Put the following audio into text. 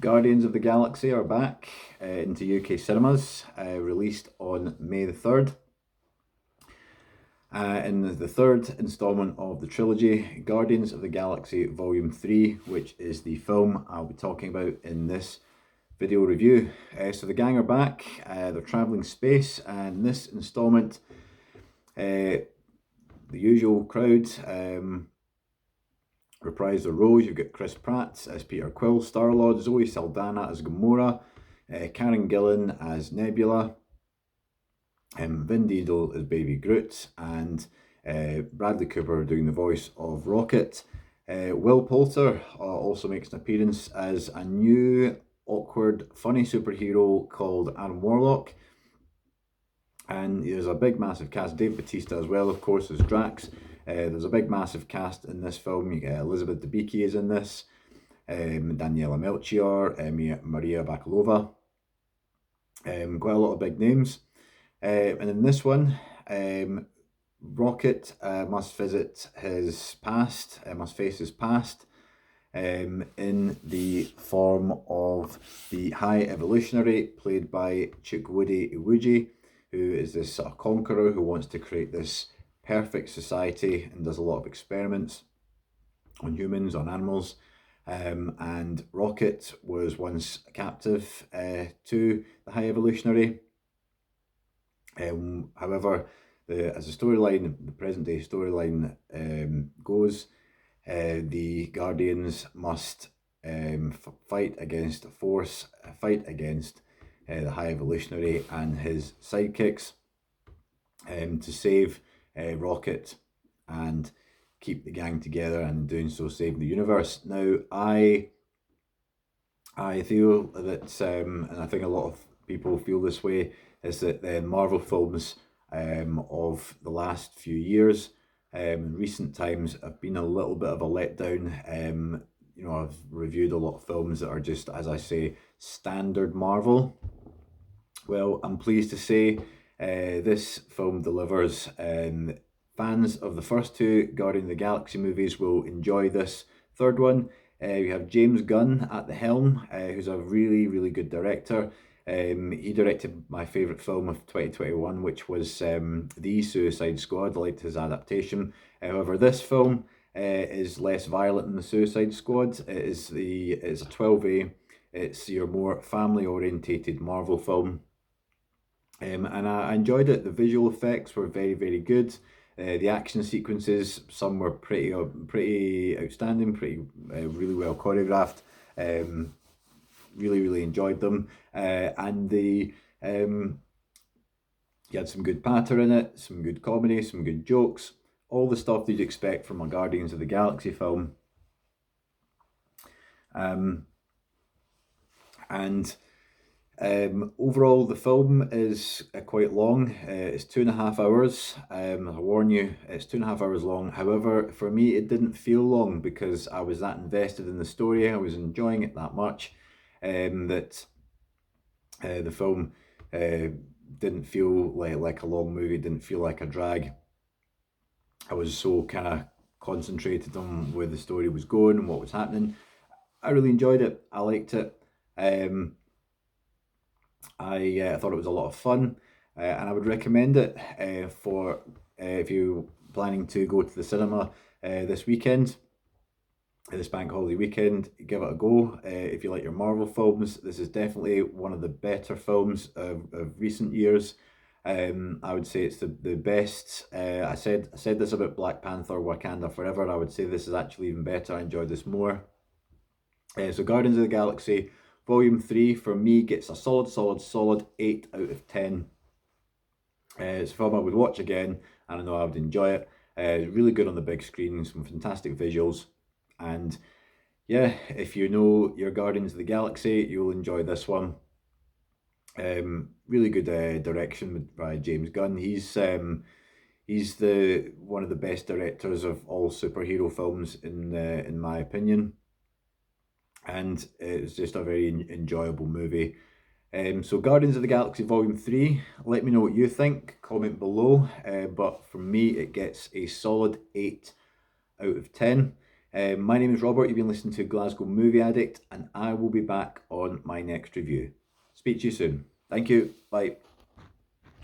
Guardians of the Galaxy are back into UK cinemas, released on May the 3rd. In the third instalment of the trilogy, Guardians of the Galaxy Volume 3, which is the film I'll be talking about in this video review. So the gang are back, they're travelling space, and in this instalment, the usual crowd reprise their roles. You've got Chris Pratt as Peter Quill, Star-Lord, Zoe Saldana as Gamora, Karen Gillan as Nebula, Vin Diesel as Baby Groot, and Bradley Cooper doing the voice of Rocket. Will Poulter also makes an appearance as a new, awkward, funny superhero called Adam Warlock. And there's a big, massive cast. Dave Bautista as well, of course, as Drax. There's a big, massive cast in this film. You get Elizabeth Debicki is in this, Daniela Melchior, Maria Bakalova. Quite a lot of big names. And in this one, Rocket must visit his past, must face his past, in the form of the High Evolutionary, played by Chukwudi Iwuji, who is this sort of conqueror who wants to create this perfect society and does a lot of experiments on humans, on animals. And Rocket was once captive to the High Evolutionary. However, as the storyline, the present day storyline goes, the Guardians must fight against the High Evolutionary and his sidekicks to save Rocket and keep the gang together, and in doing so save the universe. Now, I feel that, and I think a lot of people feel this way, is that the Marvel films of the last few years, in recent times, have been a little bit of a letdown. I've reviewed a lot of films that are just, as I say, standard Marvel. Well, I'm pleased to say this film delivers. Fans of the first two Guardians of the Galaxy movies will enjoy this third one. We have James Gunn at the helm, who's a really, really good director. He directed my favourite film of 2021, which was The Suicide Squad. I liked his adaptation. However, this film is less violent than The Suicide Squad. It's a 12A. It's your more family-orientated Marvel film. And I enjoyed it. The visual effects were very, very good. The action sequences, some were pretty outstanding, really well choreographed. Really, really enjoyed them. And you had some good patter in it, some good comedy, some good jokes, all the stuff that you'd expect from a Guardians of the Galaxy film. Overall, the film is quite long. It's 2.5 hours. I warn you, it's 2.5 hours long. However, for me, it didn't feel long because I was that invested in the story. I was enjoying it that much that the film didn't feel like a long movie. Didn't feel like a drag. I was so kind of concentrated on where the story was going and what was happening. I really enjoyed it. I liked it. I thought it was a lot of fun, and I would recommend it for if you're planning to go to the cinema this weekend, this bank holiday weekend. Give it a go. If you like your Marvel films, this is definitely one of the better films of recent years. I would say it's the best. I said this about Black Panther, Wakanda Forever. I would say this is actually even better. I enjoyed this more. So Guardians of the Galaxy Volume 3 for me gets a solid 8 out of 10. It's a film I would watch again, and I know I would enjoy it. Really good on the big screen, some fantastic visuals, and yeah, if you know your Guardians of the Galaxy, you'll enjoy this one. Really good direction by James Gunn. He's one of the best directors of all superhero films in my opinion. And it's just a very enjoyable movie. So Guardians of the Galaxy Volume 3, let me know what you think, comment below. But for me, it gets a solid 8 out of 10. My name is Robert. You've been listening to Glasgow Movie Addict, and I will be back on my next review. Speak to you soon. Thank you. Bye.